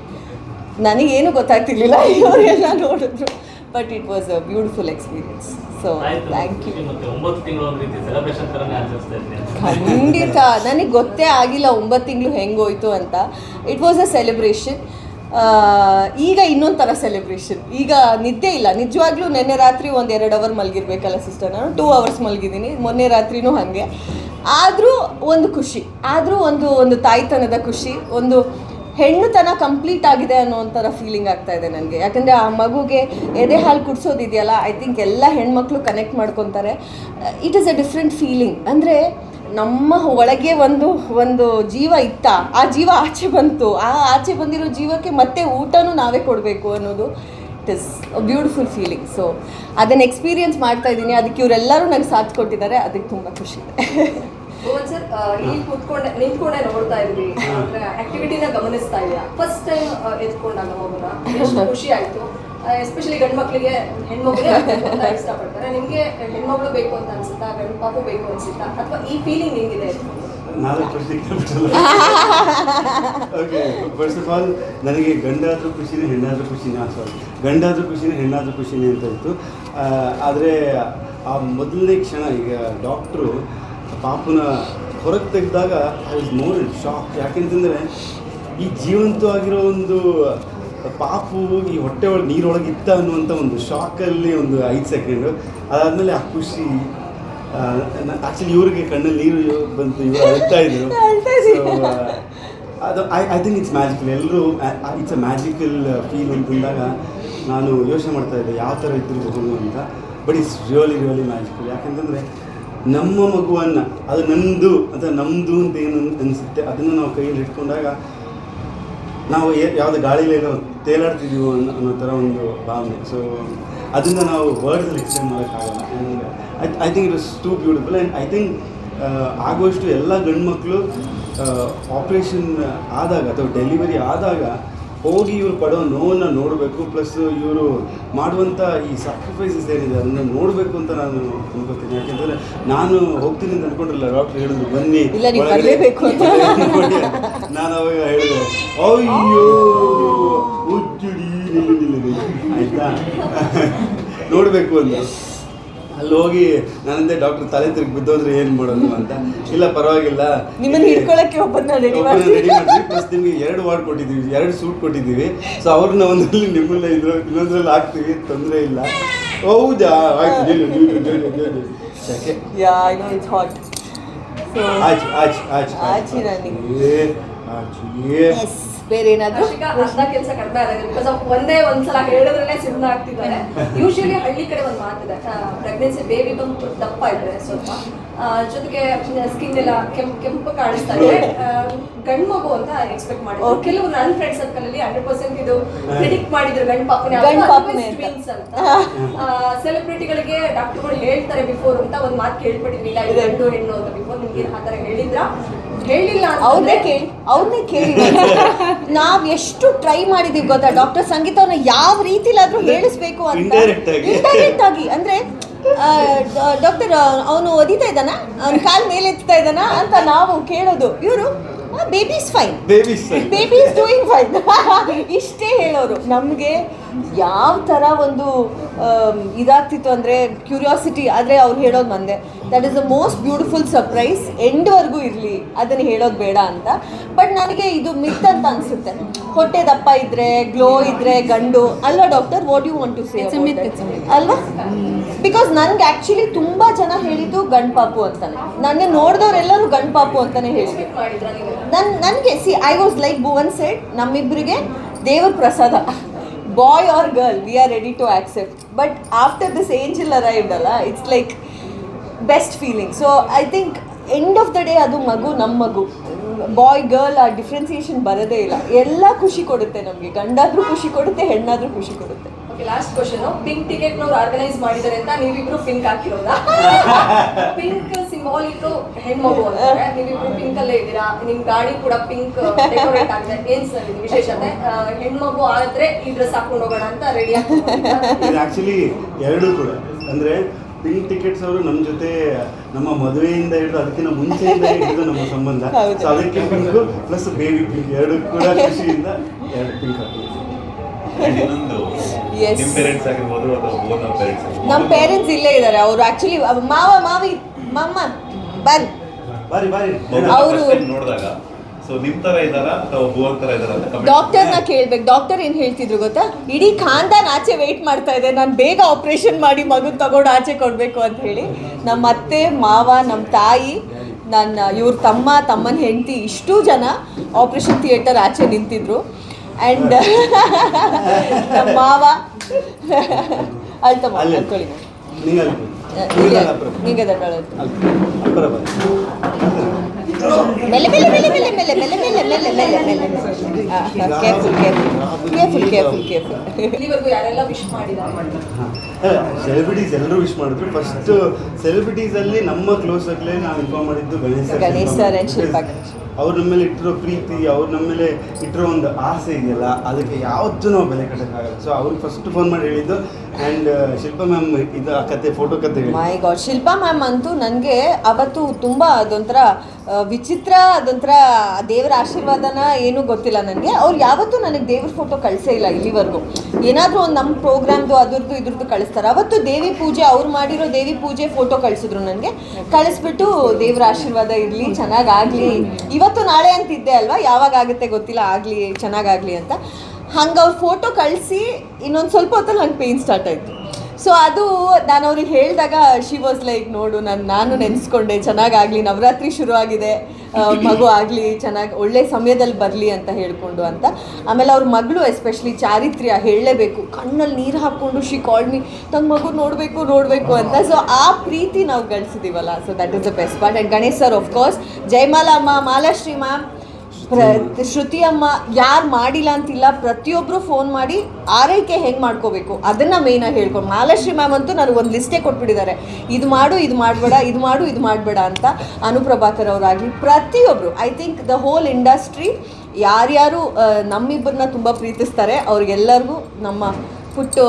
ನನಗೇನು ಗೊತ್ತಾಗ್ತಿರ್ಲಿಲ್ಲ, ಇವರೆಲ್ಲ ನೋಡಿದ್ರು. But it was a beautiful experience. So thank you. ಖಂಡಿತ ನನಗೆ ಗೊತ್ತೇ ಆಗಿಲ್ಲ 9 ತಿಂಗಳು ಹೆಂಗೋಯ್ತು ಅಂತ. It was a celebration. ಈಗ ಇನ್ನೊಂದು ಥರ ಸೆಲೆಬ್ರೇಷನ್. ಈಗ ನಿದ್ದೆ ಇಲ್ಲ, ನಿಜವಾಗ್ಲೂ ನಿನ್ನೆ ರಾತ್ರಿ ಒಂದು 2 ಅವರ್ ಮಲಗಿರ್ಬೇಕಲ್ಲ ಸಿಸ್ಟರ್, ನಾನು 2 ಅವರ್ಸ್ ಮಲಗಿದ್ದೀನಿ, ಮೊನ್ನೆ ರಾತ್ರಿನೂ ಹಾಗೆ. ಆದರೂ ಒಂದು ಖುಷಿ, ಆದರೂ ಒಂದು ತಾಯ್ತನದ ಖುಷಿ, ಒಂದು ಹೆಣ್ಣುತನ ಕಂಪ್ಲೀಟ್ ಆಗಿದೆ ಅನ್ನೋ ಒಂಥರ ಫೀಲಿಂಗ್ ಆಗ್ತಾ ಇದೆ ನನಗೆ. ಯಾಕಂದರೆ ಆ ಮಗುಗೆ ಎದೆ ಹಾಲು ಕುಡಿಸೋದಿದೆಯಲ್ಲ, ಐ ಥಿಂಕ್ ಎಲ್ಲ ಹೆಣ್ಮಕ್ಳು ಕನೆಕ್ಟ್ ಮಾಡ್ಕೊತಾರೆ. It is a different feeling. ಅಂದರೆ ನಮ್ಮ ಒಳಗೆ ಒಂದು ಜೀವ ಇತ್ತ, ಆ ಜೀವ ಆಚೆ ಬಂತು, ಆ ಆಚೆ ಬಂದಿರೋ ಜೀವಕ್ಕೆ ಮತ್ತೆ ಊಟನೂ ನಾವೇ ಕೊಡಬೇಕು ಅನ್ನೋದು it is a beautiful feeling. So ಅದನ್ನು ಎಕ್ಸ್ಪೀರಿಯನ್ಸ್ ಮಾಡ್ತಾ ಇದ್ದೀನಿ. ಅದಕ್ಕೆ ಇವರೆಲ್ಲರೂ ನನಗೆ ಸಾಥ್ ಕೊಟ್ಟಿದ್ದಾರೆ, ಅದಕ್ಕೆ ತುಂಬ ಖುಷಿ ಇದೆ. ಸರ್, ಇಲ್ಲಿ ನಿಂತ್ಕೊಂಡೆ ನೋಡ್ತಾ ಇದ್ವಿ, ಆಕ್ಟಿವಿಟಿನ ಗಮನಿಸ್ತಾ ಇದೆಯಾ? ಫಸ್ಟ್ ಟೈಮ್ ಎತ್ಕೊಂಡಾಗ ಮಗುನ ಎಷ್ಟು ಖುಷಿ ಆಯ್ತು? ಎಸ್ಪೆಷಲಿ ಗಂಡು ಮಕ್ಕಳಿಗೆ ಹೆಣ್ಮಗುನೇ ಅಂತ ಇಷ್ಟಪಡ್ತಾರೆ. ನಿಮಗೆ ಹೆಣ್ಮಗಳು ಬೇಕು ಅಂತ ಅನ್ಸುತ್ತಾ, ಗಂಡು ಪಾಪು ಬೇಕು ಅನ್ಸುತ್ತಾ, ಅಥವಾ ಈ ಫೀಲಿಂಗ್ ಹೆಂಗಿದೆ? 4 ಪ್ರಶ್ನೆ ಕೇಳ್ಬಿಟ್ಟಲ್ಲ. ಓಕೆ, ಫಸ್ಟ್ ಆಫ್ ಆಲ್ ನನಗೆ ಗಂಡಾದ್ರೂ ಖುಷಿನೇ ಹೆಣ್ಣಾದ್ರೂ ಖುಷಿನೇ, ಗಂಡಾದ್ರೂ ಖುಷಿನೇ ಹೆಣ್ಣಾದ್ರೂ ಖುಷಿನೇ ಅಂತ ಇತ್ತು. ಆದರೆ ಆ ಮೊದಲನೇ ಕ್ಷಣ ಈಗ ಡಾಕ್ಟ್ರು ಪಾಪುನ ಹೊರಗೆ ತೆಗೆದಾಗ I was more in shock. ಯಾಕೆಂತಂದರೆ ಈ ಜೀವಂತವಾಗಿರೋ ಒಂದು ಪಾಪು ಈ ಹೊಟ್ಟೆ ಒಳಗೆ ನೀರೊಳಗೆ ಇತ್ತ ಅನ್ನುವಂಥ ಒಂದು ಶಾಕಲ್ಲಿ ಒಂದು 5 ಸೆಕೆಂಡು. ಅದಾದಮೇಲೆ ಆ ಖುಷಿ, ಆ್ಯಕ್ಚುಲಿ ಇವ್ರಿಗೆ ಕಣ್ಣಲ್ಲಿ ನೀರು ಬಂತು, ಇವರು ಅಳ್ತಾ ಇದ್ರು. ಅದು ಐ ಥಿಂಕ್ ಇಟ್ಸ್ ಮ್ಯಾಜಿಕಲ್. ಎಲ್ಲರೂ ಇಟ್ಸ್ ಅ ಮ್ಯಾಜಿಕಲ್ ಫೀಲ್ ಅಂತಂದಾಗ ನಾನು ಯೋಚನೆ ಮಾಡ್ತಾ ಇದ್ದೆ ಯಾವ ಥರ ಇದ್ದಿರಬಹುದು ಅಂತ. But it's really magical. ಯಾಕೆಂತಂದರೆ ನಮ್ಮ ಮಗುವನ್ನು, ಅದು ನಮ್ಮದು ಅಥವಾ ನಮ್ಮದು ಅಂತ ಏನು ಅನಿಸುತ್ತೆ, ಅದನ್ನು ನಾವು ಕೈಯಲ್ಲಿ ಇಟ್ಕೊಂಡಾಗ ನಾವು ಯಾವುದೇ ಗಾಳಿಲೆಲ್ಲ ತೇಲಾಡ್ತಿದ್ದೀವೋ ಅನ್ನೋ ಥರ ಒಂದು ಭಾವನೆ. ಸೊ ಅದನ್ನು ನಾವು ವರ್ಡ್ಸಲ್ಲಿ ಎಕ್ಸ್ಪ್ಲೇನ್ ಮಾಡೋಕ್ಕಾಗಲ್ಲ. And I think it was two beautiful. And I think ಆಗುವಷ್ಟು ಎಲ್ಲ ಗಂಡು ಮಕ್ಕಳು ಆಪ್ರೇಷನ್ ಆದಾಗ ಅಥವಾ ಡೆಲಿವರಿ ಆದಾಗ ಹೋಗಿ ಇವರು ಪಡೋ ನೋವನ್ನು ನೋಡಬೇಕು. ಪ್ಲಸ್ ಇವರು ಮಾಡುವಂಥ ಈ ಸ್ಯಾಕ್ರಿಫೈಸಸ್ ಏನಿದೆ ಅದನ್ನು ನೋಡಬೇಕು ಅಂತ ನಾನು ಅನ್ಕೋತೀನಿ. ಯಾಕೆಂದರೆ ನಾನು ಹೋಗ್ತೀನಿ ಅಂತ ಅಂದ್ಕೊಂಡಿರಲಿಲ್ಲ. ಡಾಕ್ಟ್ರ್ ಹೇಳಿದ್ರು ಬನ್ನಿ, ನಾನು ಅವಾಗ ಹೇಳಿದೆ ಅಯ್ಯೋ ಉಜ್ಜುಡಿ ನಿಲ್ಲಿ ಆಯಿತಾ ನೋಡಬೇಕು ಅಂತ. ಅಲ್ಲಿ ಹೋಗಿ ನಾನಂದೆ ಡಾಕ್ಟರ್ ತಲೆ ತಿರುಗಿ ಬಿದ್ದೋದ್ರೆ ಏನು ಮಾಡೋದು ಅಂತ. ಇಲ್ಲ ಪರವಾಗಿಲ್ಲ, ನಿಮ್ಮನ್ನು ಹಿಡ್ಕೊಳ್ಳೋಕ್ಕೆ ಒಬ್ಬರನ್ನ ರೆಡಿ ಮಾಡಿದ್ವಿ. ಪ್ಲಸ್ ನಿಮಗೆ 2 ವಾರ್ಡ್ ಕೊಟ್ಟಿದ್ದೀವಿ, 2 ಸೂಟ್ ಕೊಟ್ಟಿದ್ದೀವಿ. ಸೊ ಅವ್ರನ್ನ ಒಂದರಲ್ಲಿ ನಿಮ್ಮನ್ನ ಇನ್ನೊಂದ್ರಲ್ಲಿ ಹಾಕ್ತೀವಿ, ತೊಂದರೆ ಇಲ್ಲ. ಹೌದಾ, ಆಯ್ತು. Yeah I know it's hot. So ಆಚಿ ನನಗೆ ಎಸ್ ಬೇರೆ ಏನಾದರೂ ಅರ್ಧ ಕೆಲಸ ಕಡಿಮೆ ಆಗಿದೆ. ಬಿಕಾಸ್ ಒಂದ್ಸಲ ಹೇಳಿದ್ರಲ್ಲೇ ಸುಮ್ಮನೆ ಆಗ್ತಿದ್ದಾರೆ. ಯೂಶಲಿ ಹಳ್ಳಿ ಕಡೆ ಒಂದು ಮಾತಿದೆ, ಪ್ರೆಗ್ನೆನ್ಸಿ ಬೇಬಿ ಬಂದು ದಪ್ಪ ಇದ್ರೆ ಸ್ವಲ್ಪ ಜೊತೆಗೆ ಸ್ಕಿನ್ ಎಲ್ಲ ಕೆಂಪು ಕಾಣಿಸ್ತಾ ಇದೆ, ಗಂಡು ಮಗು ಅಂತ ಎಕ್ಸ್ಪೆಕ್ಟ್ ಮಾಡಿದ್ರು. ಕೆಲವು ನನ್ನ ಫ್ರೆಂಡ್ ಸರ್ಕಲ್ ಅಲ್ಲಿ 100% ಇದು ಪ್ರಿಡಿಕ್ಟ್ ಮಾಡಿದ್ರು ಗಂಡು ಪಾಪನೇ ಟ್ವಿನ್ಸ್ ಅಂತ. ಸೆಲೆಬ್ರಿಟಿಗಳಿಗೆ ಡಾಕ್ಟರ್ಗಳು ಹೇಳ್ತಾರೆ ಬಿಫೋರ್ ಅಂತ ಒಂದು ಮಾತು ಕೇಳ್ಬಿಟ್ಟಿದ್ವಿ, ಇಲ್ಲ ಇದು ಗಂಡು ಹೆಣ್ಣು ಅಂತ. ಬಿಫೋರ್ ನಿಮ್ಗೆ ಆ ಥರ ಹೇಳಿಲ್ಲ ಅವ್ರನ್ನೇ ಕೇಳಿ ನಾವ್ ಎಷ್ಟು ಟ್ರೈ ಮಾಡಿದೀವಿ ಗೊತ್ತಾ ಡಾಕ್ಟರ್ ಸಂಗೀತ ಅವ್ರನ್ನ ಯಾವ ರೀತಿಲಾದ್ರೂ ಹೇಳಿಸ್ಬೇಕು ಅಂತ ಇಂಡೈರೆಕ್ಟ್ ಆಗಿ. ಅಂದ್ರೆ ಡಾಕ್ಟರ್ ಅವನು ಒದಿತಾ ಇದ್ದಾನ, ಅವ್ನ ಕಾಲ್ ಮೇಲೆ ಎತ್ತಾ ಇದ್ದಾನ ಅಂತ ನಾವು ಕೇಳೋದು. ಇವರು baby is fine, baby is doing fine ಇಷ್ಟೇ ಹೇಳೋರು. ನಮಗೆ ಯಾವ ಥರ ಒಂದು ಇದಾಗ್ತಿತ್ತು ಅಂದರೆ ಕ್ಯೂರಿಯಾಸಿಟಿ. ಆದರೆ ಅವ್ರು ಹೇಳೋದು ಒಂದೇ, that is the most beautiful surprise, ಎಂಡ್ವರೆಗೂ ಇರಲಿ, ಅದನ್ನು ಹೇಳೋದು ಬೇಡ ಅಂತ. ಬಟ್ ನನಗೆ ಇದು ಮಿತ್ ಅಂತ ಅನಿಸುತ್ತೆ. ಹೊಟ್ಟೆ ದಪ್ಪ ಇದ್ದರೆ, ಗ್ಲೋ ಇದ್ದರೆ ಗಂಡು ಅಲ್ವಾ doctor? What you want to say ಅಲ್ವಾ? ಬಿಕಾಸ್ ನನಗೆ ಆ್ಯಕ್ಚುಲಿ ತುಂಬ ಜನ ಹೇಳಿದ್ದು ಗಂಡು ಪಾಪು ಅಂತಾನೆ. ನನ್ನ ನೋಡಿದವರೆಲ್ಲರೂ ಗಂಡು ಪಾಪು ಅಂತಲೇ ಹೇಳಿದ್ರು. ನನಗೆ I was like Bhuvan said, ನಮ್ಮಿಬ್ಬರಿಗೆ ದೇವ್ರ ಪ್ರಸಾದ, boy or girl we are ready to accept. But after this angel arrived ಅಲ್ಲ, it's like best feeling. So I think end of the day ಅದು ಮಗು ನಮ್ಮ ಮಗು. ಬಾಯ್ ಗರ್ಲ್ ಆ ಡಿಫ್ರೆನ್ಸಿಯೇಷನ್ ಬರೋದೇ ಇಲ್ಲ. ಎಲ್ಲ ಖುಷಿ ಕೊಡುತ್ತೆ ನಮಗೆ, ಗಂಡಾದ್ರೂ ಖುಷಿ ಕೊಡುತ್ತೆ, ಹೆಣ್ಣಾದ್ರೂ ಖುಷಿ ಕೊಡುತ್ತೆ. ಲಾಸ್ಟ್ ಕ್ವಶನ್, ಪಿಂಕ್ ಟಿಕೆಟ್ ನವ್ರು ಆರ್ಗನೈಸ್ ಮಾಡಿದ್ದಾರೆ ಅಂತ ನೀವಿಬ್ರು ಪಿಂಕ್ ಹಾಕಿರೋದಾ? ಪಿಂಕ್ ಸಿಂಬಾಲಿಕ್ ಹೆಣ್ಮಗು ಅಂತಾರೆ, ನೀವಿಬ್ರು ಪಿಂಕ್ ಅಲ್ಲೇ ಇದ್ದೀರಾ, ನಿಮ್ ಗಾಡಿ ಕೂಡ ಪಿಂಕ್ ಡೆಕೋರೇಟ್ ಆಗಿದೆ. ಏನ್ ಸರ್ ಇದು ವಿಶೇಷತೆ? ಹೆಣ್ಮಗು ಆದ್ರೆ ಈ ಡ್ರೆಸ್ ಹಾಕೊಂಡು ಹೋಗೋಣ ಅಂತ ರೆಡಿ ಆಗ್ತಾರೆ. ಆಕ್ಚುಲಿ ಎರಡೂ ಕೂಡ ಅಂದ್ರೆ ಪಿಂಕ್ ಟಿಕೆಟ್ಸ್ ಅವರು ನಮ್ಮ ಜೊತೆ ನಮ್ಮ ಮದುವೆಯಿಂದ ಹಿಡಿದು ಅದಕ್ಕಿಂತ ಮುಂಚೆಯಿಂದ ಹಿಡಿದು ನಮ್ಮ ಸಂಬಂಧ. ಸೊ ಅದಕ್ಕೆ ಪಿಂಕ್ ಪ್ಲಸ್ ಬೇಬಿ ಪಿಂಕ್ ಎರಡು ಕೂಡ ಖುಷಿಯಿಂದ 2 ಪಿಂಕ್ ಹಾಕಿದ್ದೀವಿ. ನಮ್ಮ ಪೇರೆಂಟ್ಸ್ ಇಲ್ಲೇ ಇದ್ದಾರೆ. ಅವರು ಆಕ್ಚುಲಿ ಮಾವ ಮಾವಿ ಮಮ್ಮ ಬನ್ ಬಾರಿ ಅವರು ನೋಡಿದಾಗ ಸೊ ನಿಮ್ ತರ ಇದಾರ ಅಥವಾ ಭುವನ್ ತರ ಇದಾರ ಅಂತ comment ಡಾಕ್ಟರ್ನ ಕೇಳ್ಬೇಕು. ಡಾಕ್ಟರ್ ಏನು ಹೇಳ್ತಿದ್ರು ಗೊತ್ತಾ, ಇಡೀ ಖಾನ್ದಾನ್ ಆಚೆ ವೆಯ್ಟ್ ಮಾಡ್ತಾ ಇದೆ, ನಾನು ಬೇಗ ಆಪ್ರೇಷನ್ ಮಾಡಿ ಮಗುನ ತಗೊಂಡು ಆಚೆ ಕೊಡಬೇಕು ಅಂತ ಹೇಳಿ. ನಮ್ಮ ಅತ್ತೆ ಮಾವ, ನಮ್ಮ ತಾಯಿ, ಇವ್ರ ತಮ್ಮನ ಹೆಂಡತಿ, ಇಷ್ಟೂ ಜನ ಆಪ್ರೇಷನ್ ಥಿಯೇಟರ್ ಆಚೆ ನಿಂತಿದ್ರು. ಆ್ಯಂಡ್ ನಮ್ಮ ಮಾವ ಅಳ್ತಮ್ಮ ಅಳ್ಕೊಳ್ಳಿ ಈಗ ಮೆಲ್ಲೆ ಮೆಲ್ಲೆ ಮೆಲ್ಲೆ ಮೆಲ್ಲೆ ಮೆಲ್ಲೆ ಮೆಲ್ಲೆ ಮೆಲ್ಲೆ ಮೆಲ್ಲೆ ಮೆಲ್ಲೆ ಮೆಲ್ಲೆ ಕೇರ್ಫುಲ್ ಕೇರ್ಫುಲ್ ಕೇರ್ಫುಲ್ ಕೇರ್ಫುಲ್. ಇಲ್ಲಿವರೆಗೂ ಯಾರೆಲ್ಲ ವಿಶ್ ಮಾಡಿದ್ದಾರೆ? ಸೆಲೆಬ್ರಿಟೀಸ್ ಎಲ್ಲರೂ ವಿಶ್ ಮಾಡಿದ್ರು. ಫಸ್ಟ್ ಸೆಲೆಬ್ರಿಟೀಸ್ ಅಲ್ಲಿ ನಮ್ಮ ಕ್ಲೋಸ್ ಆಗಲೇ ನಾವು ಇನ್ಫಾರ್ಮ್ ಮಾಡಿದ್ದು ಗಣೇಶ್ ಸರ್ ಆ್ಯಂಡ್ ಶಿಲ್ಪಾ ಗಣೇಶ್. ಅವ್ರು ನಮ್ಮ ಮೇಲೆ ಇಟ್ಟಿರೋ ಪ್ರೀತಿ, ಅವ್ರು ನಮ್ಮ ಮೇಲೆ ಇಟ್ಟಿರೋ ಒಂದು ಆಸೆ ಇದೆಯಲ್ಲ, ಅದಕ್ಕೆ ಯಾವತ್ತೂ ನಾವು ಬೆಲೆ ಕಟ್ಟೋಕ್ಕಾಗಲ್ಲ. ಸೊ ಅವ್ರಿಗೆ ಫಸ್ಟ್ ಫೋನ್ ಮಾಡಿ ಹೇಳಿದ್ದು. ಆ್ಯಂಡ್ ಶಿಲ್ಪಾ ಮ್ಯಾಮ್ ಇದು ಆ ಕತೆ, ಫೋಟೋ ಕತೆ ಹೇಳಿ. ಮೈ ಗಾಡ್, ಶಿಲ್ಪಾ ಮ್ಯಾಮ್ ಅಂತೂ ನನಗೆ ಅವತ್ತು ತುಂಬ ಅದೊಂಥರ ವಿಚಿತ್ರ, ಅದೊಂಥರ ದೇವರ ಆಶೀರ್ವಾದನ ಏನೂ ಗೊತ್ತಿಲ್ಲ ನನಗೆ. ಅವ್ರು ಯಾವತ್ತೂ ನನಗೆ ದೇವ್ರ ಫೋಟೋ ಕಳಿಸೇ ಇಲ್ಲ ಇಲ್ಲಿವರೆಗೂ. ಏನಾದರೂ ಒಂದು ನಮ್ಮ ಪ್ರೋಗ್ರಾಮ್ದು ಅದ್ರದ್ದು ಇದ್ರದ್ದು ಕಳಿಸ್ತಾರೆ. ಅವತ್ತು ದೇವಿ ಪೂಜೆ, ಅವ್ರು ಮಾಡಿರೋ ದೇವಿ ಪೂಜೆ ಫೋಟೋ ಕಳಿಸಿದ್ರು ನನಗೆ. ಕಳಿಸ್ಬಿಟ್ಟು ದೇವ್ರ ಆಶೀರ್ವಾದ ಇರಲಿ, ಚೆನ್ನಾಗಾಗಲಿ, ಇವತ್ತು ನಾಳೆ ಅಂತಿದ್ದೆ ಅಲ್ವಾ, ಯಾವಾಗ ಆಗುತ್ತೆ ಗೊತ್ತಿಲ್ಲ, ಆಗಲಿ ಚೆನ್ನಾಗಾಗಲಿ ಅಂತ. ಹಂಗೆ ಅವ್ರ ಫೋಟೋ ಕಳಿಸಿ ಇನ್ನೊಂದು ಸ್ವಲ್ಪ ಹೊತ್ತಲ್ಲಿ ಹಂಗೆ ಪೇಯ್ನ್ ಸ್ಟಾರ್ಟ್ ಆಯಿತು. ಸೊ ಅದು ನಾನು ಅವ್ರಿಗೆ ಹೇಳಿದಾಗ ಶಿ ವಾಸ್ ಲೈಕ್, ನೋಡು ನಾನು ನೆನೆಸ್ಕೊಂಡೆ, ಚೆನ್ನಾಗಾಗಲಿ, ನವರಾತ್ರಿ ಶುರು ಆಗಿದೆ, ಮಗು ಆಗಲಿ, ಚೆನ್ನಾಗಿ ಒಳ್ಳೆ ಸಮಯದಲ್ಲಿ ಬರಲಿ ಅಂತ ಹೇಳಿಕೊಂಡು ಅಂತ. ಆಮೇಲೆ ಅವ್ರ ಮಗಳು ಎಸ್ಪೆಷಲಿ ಚಾರಿತ್ರ್ಯ ಹೇಳಲೇಬೇಕು, ಕಣ್ಣಲ್ಲಿ ನೀರು ಹಾಕ್ಕೊಂಡು ಶಿ ಕಾಲ್ಡ್ ಮೀ, ತನ್ನ ಮಗು ನೋಡಬೇಕು ಅಂತ. ಸೊ ಆ ಪ್ರೀತಿ ನಾವು ಗಳಿಸಿದ್ದೀವಲ್ಲ, so that is the best part. And Ganesh sir of course, Jayamala ಅಮ್ಮ, ಮಾಲಾಶ್ರೀ ಮ್ಯಾಮ್, ಶ್ರುತಿ ಅಮ್ಮ, ಯಾರು ಮಾಡಿಲ್ಲ ಅಂತಿಲ್ಲ, ಪ್ರತಿಯೊಬ್ಬರು ಫೋನ್ ಮಾಡಿ ಆರೈಕೆ ಹೆಂಗೆ ಮಾಡ್ಕೋಬೇಕು ಅದನ್ನು ಮೇಯ್ನಾಗಿ ಹೇಳ್ಕೊಂಡು. ಮಾಲಾಶ್ರೀ ಮ್ಯಾಮ್ ಅಂತೂ ನನಗೆ ಒಂದು ಲಿಸ್ಟೇ ಕೊಟ್ಬಿಟ್ಟಿದ್ದಾರೆ, ಇದು ಮಾಡು, ಇದು ಮಾಡಬೇಡ, ಇದು ಮಾಡು, ಇದು ಮಾಡಬೇಡ ಅಂತ. ಅನುಪ್ರಭಾಕರ್ ಅವರಾಗಲಿ, ಪ್ರತಿಯೊಬ್ಬರು, I think the whole industry ಯಾರ್ಯಾರು ನಮ್ಮಿಬ್ಬರನ್ನ ತುಂಬ ಪ್ರೀತಿಸ್ತಾರೆ ಅವ್ರಿಗೆಲ್ಲರಿಗೂ ನಮ್ಮ ಪುಟ್ಟು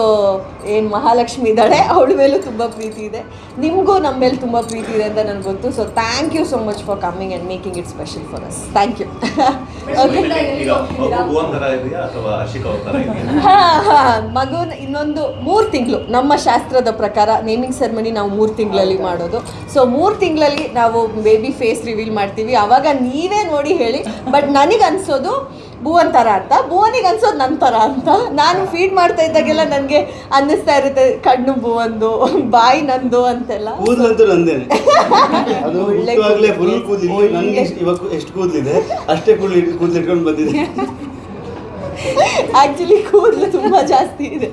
ಏನು ಮಹಾಲಕ್ಷ್ಮಿ ಇದ್ದಾಳೆ ಅವಳ ಮೇಲೂ ತುಂಬ ಪ್ರೀತಿ ಇದೆ. ನಿಮಗೂ ನಮ್ಮ ಮೇಲೆ ತುಂಬ ಪ್ರೀತಿ ಇದೆ ಅಂತ ನನಗೆ ಗೊತ್ತು. So thank you so much for coming and making it special for us. Thank you. Okay, ಈಗ ಭುವನ್ ತರ ಇದೆಯಾ ಅಥವಾ ಹರ್ಷಿಕಾ ಅವ್ರ ತರ ಇದೆಯಾ? ಹಾಂ, ಮಗುನ ಇನ್ನೊಂದು 3 ತಿಂಗಳು ನಮ್ಮ ಶಾಸ್ತ್ರದ ಪ್ರಕಾರ ನೇಮಿಂಗ್ ಸೆರೆಮನಿ ನಾವು 3 ತಿಂಗಳಲ್ಲಿ ಮಾಡೋದು. ಸೊ 3 ತಿಂಗಳಲ್ಲಿ ನಾವು ಬೇಬಿ ಫೇಸ್ ರಿವೀಲ್ ಮಾಡ್ತೀವಿ. ಆವಾಗ ನೀವೇ ನೋಡಿ ಹೇಳಿ. ಬಟ್ ನನಗೆ ಅನಿಸೋದು ಭುವನ್ ಥರ ಅಂತ, ಭುವನಿಗೆ ಅನ್ಸೋದು ನನ್ನ ಥರ ಅಂತ. ನಾನು ಫೀಡ್ ಮಾಡ್ತಾ ಇದ್ದಾಗೆಲ್ಲ ನನಗೆ ಅನ್ನಿಸ್ತಾ ಇರುತ್ತೆ, ಕಣ್ಣು ಭುವಂದು, ಬಾಯಿ ನಂದು ಅಂತೆಲ್ಲ. ಕೂದಲಂತೂ ನಂದೇನೆ, ಅದು ಹುಟ್ಟುವಾಗಲೇ ಫುಲ್ ಕೂದಲಿಲ್ಲ. ನನಗೆ ಇವಾಗ ಎಷ್ಟು ಕೂದಲಿದೆ ಅಷ್ಟೇ ಕೂದಲು ಇಟ್ಕೊಂಡು ಬಂದಿದೆ. ಆ್ಯಕ್ಚುಲಿ ಕೂದಲು ತುಂಬ ಜಾಸ್ತಿ ಇದೆ.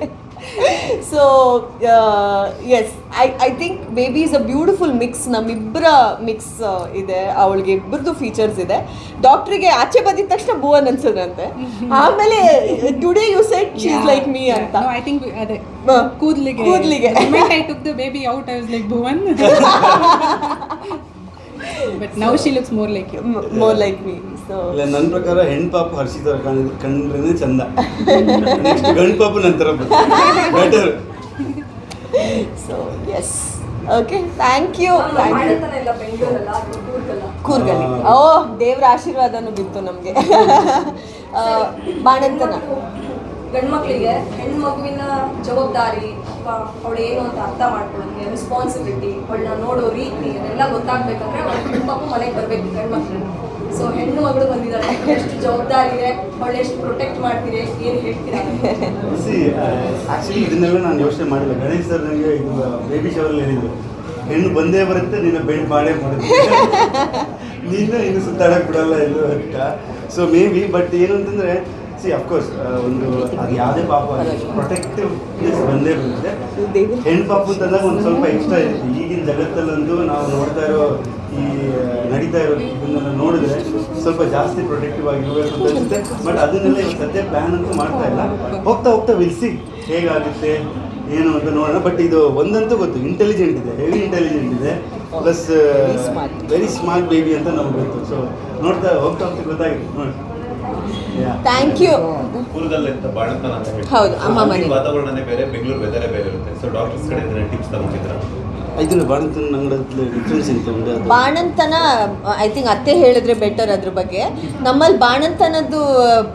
So yes, I think baby is a beautiful mix. ನಮ್ಮಿಬ್ಬರ ಮಿಕ್ಸ್ ಇದೆ, ಅವಳಿಗೆ ಇಬ್ಬರದು ಫೀಚರ್ಸ್ ಇದೆ. ಡಾಕ್ಟ್ರಿಗೆ ಆಚೆ ಬಂದಿದ ತಕ್ಷಣ ಭುವನ್ ಅನ್ಸೋದಂತೆ. ಆಮೇಲೆ today you said she is like me ಅಂತ. ಐ ಥಿಂಕ್ ಅದೇ ಕೂದಲಿಗೆ I took the baby out, I was like Bhuvan. But now she looks more like you, more like me. So ನನ್ನ ಪ್ರಕಾರ ಹೆಣ್ಣು ಪಾಪ ಹರ್ಷಿತ ಕಂಡ್ರೆ ಚಂದ. ನೆಕ್ಸ್ಟ್ ಗಂಡು ಪಾಪ ನಂತರ better. So yes, okay, thank you. ಮಾಡತಾನೆ ಇಲ್ಲ ಬೆಂಗಳೂರಲ್ಲ, ಕೂರ್ಗಲ್ಲಿ. ಓ, ದೇವ್ರ ಆಶೀರ್ವಾದನೂ ಬಿತ್ತು ನಮಗೆ. ಬಾಣಂತನ ಗಂಡ್ಮಕ್ಳಿಗೆ ಹೆಣ್ಮಗುವಿನ ಜವಾಬ್ದಾರಿ ಅಥವಾ ಅವಳು ಏನು ಅಂತ ಅರ್ಥ ಮಾಡ್ಕೊಳ್ಳೋಕೆ, ರೆಸ್ಪಾನ್ಸಿಬಿಲಿಟಿ, ಅವಳನ್ನ ನೋಡೋ ರೀತಿ ಅದೆಲ್ಲ ಗೊತ್ತಾಗ್ಬೇಕಂದ್ರೆ ಅವಳು ಹೆಣ್ಮಗು ಮನೆಗೆ ಬರಬೇಕು ಗಂಡ್ಮಕ್ಳು. ಸೊ ಹೆಣ್ಣು ಮಗಳು ಬಂದಿದ್ದಾಳೆ, ಎಷ್ಟು ಜವಾಬ್ದಾರಿ ಇದೆ, ಅವಳು ಎಷ್ಟು ಪ್ರೊಟೆಕ್ಟ್ ಮಾಡ್ತೀರಿ, ಏನು ಹೇಳ್ತೀರಾ? ಆ್ಯಕ್ಚುಲಿ ಇದನ್ನೆಲ್ಲ ನಾನು ಯೋಚನೆ ಮಾಡಿಲ್ಲ. ಗಣೇಶ್ ಸರ್ ನನಗೆ ಇದು ಬೇಬಿ ಶವರಲ್ಲಿ ಹೇಳಿದ್ರು, ಹೆಣ್ಣು ಬಂದೇ ಬರುತ್ತೆ, ನೀನು ಬೆಂಡ್ ಮಾಡೇ ಮಾಡುತ್ತೆ, ನೀನು ಇನ್ನು ಸುತ್ತಾಡಕ್ಕೆ ಬಿಡಲ್ಲ ಎಲ್ಲೂ ಅಂತ. ಸೊ ಮೇ ಬಿ, ಬಟ್ ಏನು ಅಂತಂದರೆ ಅಫ್ಕೋರ್ಸ್ ಒಂದು ಅದು ಯಾವುದೇ ಪಾಪ ಪ್ರೊಟೆಕ್ಟಿವ್ನೆಸ್ ಬಂದೇ ಬರುತ್ತೆ. ಹೆಣ್ಣು ಪಾಪು ಅಂತಂದಾಗ ಒಂದು ಸ್ವಲ್ಪ ಎಕ್ಸ್ಟ್ರಾ ಇರುತ್ತೆ. ಈಗಿನ ಜಗತ್ತಲ್ಲಂತೂ ನಾವು ನೋಡ್ತಾ ಇರೋ ಈ ನಡೀತಾ ಇರೋ ಇದನ್ನೆಲ್ಲ ನೋಡಿದ್ರೆ ಸ್ವಲ್ಪ ಜಾಸ್ತಿ ಪ್ರೊಟೆಕ್ಟಿವ್ ಆಗಿರಬೇಕು ಅಂತ ಅನಿಸುತ್ತೆ. ಬಟ್ ಅದನ್ನೆಲ್ಲ ಇವಾಗ ಸದ್ಯ ಪ್ಲ್ಯಾನ್ ಅಂತೂ ಮಾಡ್ತಾ ಇಲ್ಲ. ಹೋಗ್ತಾ ವಿಲ್ಸಿ ಹೇಗಾಗುತ್ತೆ ಏನು ಅಂತ ನೋಡೋಣ. ಬಟ್ ಇದು ಒಂದಂತೂ ಗೊತ್ತು, ಇಂಟೆಲಿಜೆಂಟ್ ಇದೆ, ಹೆವಿ ಇಂಟೆಲಿಜೆಂಟ್ ಇದೆ, ಪ್ಲಸ್ ವೆರಿ ಸ್ಮಾರ್ಟ್ ಬೇಬಿ ಅಂತ ನಮ್ಗೆ ಗೊತ್ತು. ಸೊ ನೋಡ್ತಾ ಹೋಗ್ತಾ ಗೊತ್ತಾಗಿದೆ ನೋಡಿ. Thank you. ಕೂರ್ಗಲ್ಲಿ ಅಂತ ಬಾಣಂತನ ಅಂತ ಹೇಳ್ತಾರೆ. ಹೌದು, ಅಮ್ಮ ಮನೆ ವಾತಾವರಣನೇ ಬೇರೆ, ಬೆಂಗಳೂರು ವೆದರೇ ಬೇರೆ ಇರುತ್ತೆ. ಸೊ ಡಾಕ್ಟರ್ಸ್ ಕಡೆ ಟಿಪ್ಸ್ ತಗೊಂಡಿದ್ರ? ಇದನ್ನು ಬಾಣಂತನ ನಂಗಡಲ್ಲಿ ಡಿಫ್ರೆನ್ಸ್ ಅಂತ ಬಾಣಂತನ ಐ ಥಿಂಕ್ ಅತ್ತೆ ಹೇಳಿದ್ರೆ ಬೆಟರ್ ಅದ್ರ ಬಗ್ಗೆ. ನಮ್ಮಲ್ಲಿ ಬಾಣಂತನದ್ದು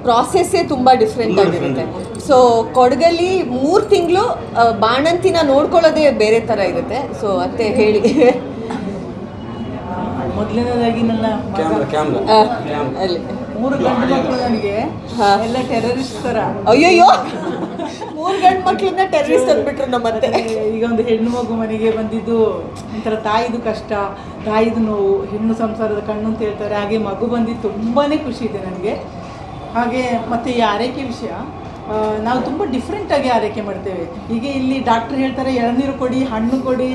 ಪ್ರಾಸೆಸ್ಸೇ ತುಂಬ ಡಿಫ್ರೆಂಟ್ ಆಗಿರುತ್ತೆ. ಸೊ ಕೊಡಗಲ್ಲಿ 3 ತಿಂಗಳು ಬಾಣಂತಿನ ನೋಡ್ಕೊಳ್ಳೋದೇ ಬೇರೆ ಥರ ಇರುತ್ತೆ. ಸೊ ಅತ್ತೆ ಹೇಳಿ. ಮೊದಲನೇದಾಗಿ ನನ್ನ ಮಗ ಕ್ಯಾಮ್ರಾ ಅಲ್ಲಿ 3 ಗಂಡು ಮಕ್ಕಳು ನನಗೆ ಹಾ. ಎಲ್ಲ ಟೆರರಿಸ್ಟ್ ಥರ. ಅಯ್ಯಯ್ಯೋ 3 ಗಂಡು ಮಕ್ಕಳನ್ನ ಟೆರರಿಸ್ಟ್ ಅಂದ್ಬಿಟ್ರು ನಮ್ಮತ್ತೆ. ಈಗ ಒಂದು ಹೆಣ್ಣು ಮಗು ಮನೆಗೆ ಬಂದಿದ್ದು ಒಂಥರ ತಾಯಿದು ಕಷ್ಟ, ತಾಯಿದು ನೋವು, ಹೆಣ್ಣು ಸಂಸಾರದ ಕಣ್ಣು ಅಂತ ಹೇಳ್ತಾರೆ. ಹಾಗೆ ಮಗು ಬಂದಿದ್ದು ತುಂಬಾ ಖುಷಿ ಇದೆ ನನಗೆ. ಹಾಗೆ ಮತ್ತು ಈ ಆರೈಕೆ ವಿಷಯ ನಾವು ತುಂಬ ಡಿಫ್ರೆಂಟಾಗಿ ಆರೈಕೆ ಮಾಡ್ತೇವೆ. ಈಗ ಇಲ್ಲಿ ಡಾಕ್ಟ್ರ್ ಹೇಳ್ತಾರೆ ಎಳನೀರು ಕೊಡಿ, ಹಣ್ಣು ಕೊಡಿ,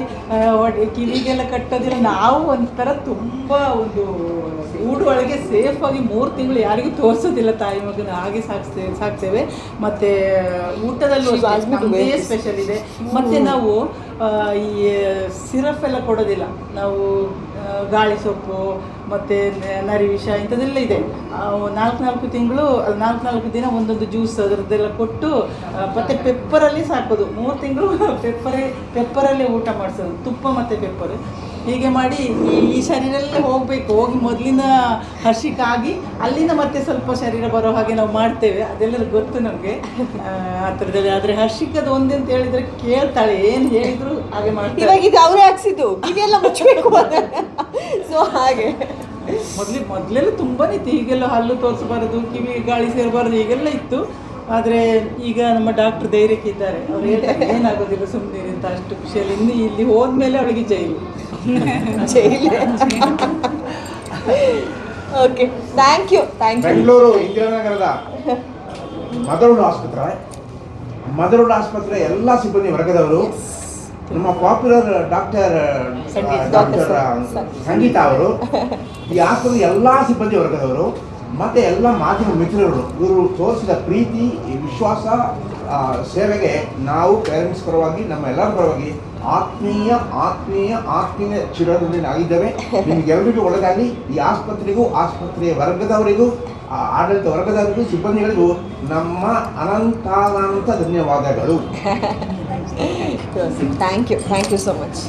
ಕಿವಿಗೆಲ್ಲ ಕಟ್ಟೋದಿಲ್ಲ. ನಾವು ಒಂಥರ ತುಂಬ ಒಂದು ಗೂಡು ಒಳಗೆ ಸೇಫಾಗಿ 3 ತಿಂಗಳು ಯಾರಿಗೂ ತೋರಿಸೋದಿಲ್ಲ ತಾಯಿ ಮಗನ ಹಾಗೆ ಸಾಕ್ತೇವೆ. ಮತ್ತು ಊಟದಲ್ಲೂ ನಮ್ಮದೇ ಸ್ಪೆಷಲ್ ಇದೆ. ಮತ್ತು ನಾವು ಈ ಸಿರಪ್ ಎಲ್ಲ ಕೊಡೋದಿಲ್ಲ. ನಾವು ಗಾಳಿ ಸೊಪ್ಪು ಮತ್ತು ನರಿ ವಿಷ ಇಂಥದ್ದೆಲ್ಲ ಇದೆ. 4 ತಿಂಗಳು 4 ದಿನ ಒಂದೊಂದು ಜ್ಯೂಸ್ ಅದರದ್ದೆಲ್ಲ ಕೊಟ್ಟು ಮತ್ತು ಪೆಪ್ಪರಲ್ಲಿ ಸಾಕೋದು. 3 ತಿಂಗಳು ಪೆಪ್ಪರಲ್ಲೇ ಊಟ ಮಾಡಿಸೋದು, ತುಪ್ಪ ಮತ್ತು ಪೆಪ್ಪರ್ ಹೀಗೆ ಮಾಡಿ ಈ ಶರೀರಲ್ಲೇ ಹೋಗಬೇಕು. ಹೋಗಿ ಮೊದಲಿನ ಹರ್ಷಿಕಾಗಿ ಅಲ್ಲಿಂದ ಮತ್ತೆ ಸ್ವಲ್ಪ ಶರೀರ ಬರೋ ಹಾಗೆ ನಾವು ಮಾಡ್ತೇವೆ. ಅದೆಲ್ಲರೂ ಗೊತ್ತು ನಮಗೆ ಆ ಥರದಲ್ಲಿ. ಆದರೆ ಹರ್ಷಿಕದ ಒಂದಂತ ಹೇಳಿದರೆ ಕೇಳ್ತಾಳೆ, ಏನು ಹೇಳಿದ್ರು ಹಾಗೆ ಮಾಡ್ತಾಳೆ. ಇವಾಗ ಇದು ಅವರೇ ಹಾಕ್ಸಿದ್ದು, ಕಿವಿಯೆಲ್ಲ ಮುಚ್ಚಬೇಕು. ಸೊ ಹಾಗೆ ಮೊದಲೆಲ್ಲ ತುಂಬಾ ಇತ್ತು. ಹೀಗೆಲ್ಲ ಹಲ್ಲು ತೋರಿಸಬಾರದು, ಕಿವಿ ಗಾಳಿ ಸೇರಬಾರದು, ಹೀಗೆಲ್ಲ ಇತ್ತು. ಆದರೆ ಈಗ ನಮ್ಮ ಡಾಕ್ಟ್ರ್ ಧೈರ್ಯಕ್ಕೆ ಇದ್ದಾರೆ. ಅವ್ರು ಹೇಳ್ತಾರೆ ಏನಾಗೋದಿಲ್ಲ ಸುಮ್ಮನೆ ಅಂತ. ಅಷ್ಟು ಖುಷಿಯಲ್ಲಿ ಇನ್ನು ಇಲ್ಲಿ ಹೋದ್ಮೇಲೆ ಅವಳಿಗೆ ಜೈಲು. Okay, thank you. ಬೆಂಗಳೂರು ಇಂದಿರಾನಗರದ ಮದರುಡ್ ಆಸ್ಪತ್ರೆ ಎಲ್ಲ ಸಿಬ್ಬಂದಿ ವರ್ಗದವರು, ನಮ್ಮ ಪಾಪ್ಯುಲರ್ ಡಾಕ್ಟರ್ ಸಂಗೀತ ಅವರು, ಈ ಆಸ್ಪತ್ರೆ ಎಲ್ಲ ಸಿಬ್ಬಂದಿ ವರ್ಗದವರು ಮತ್ತು ಎಲ್ಲ ಮಾಧ್ಯಮ ಮಿತ್ರರು, ಇವರು ತೋರಿಸಿದ ಪ್ರೀತಿ, ವಿಶ್ವಾಸ, ಸೇವೆಗೆ ನಾವು ಪೇರೆಂಟ್ಸ್ ಪರವಾಗಿ, ನಮ್ಮ ಎಲ್ಲರ ಪರವಾಗಿ ಆತ್ಮೀಯ ಚಿರಋಣಿಯಾಗಿದ್ದೇವೆ. ನಿಮಗೆಲ್ಲರಿಗೂ ಒಳ್ಳೆಯದಾಗಲಿ. ಈ ಆಸ್ಪತ್ರೆಗೂ, ಆಸ್ಪತ್ರೆಯ ವರ್ಗದವರಿಗೂ, ಆಡಳಿತ ವರ್ಗದವರಿಗೂ, ಸಿಬ್ಬಂದಿಗಳಿಗೂ ನಮ್ಮ ಅನಂತ ಧನ್ಯವಾದಗಳು. Thank you so much.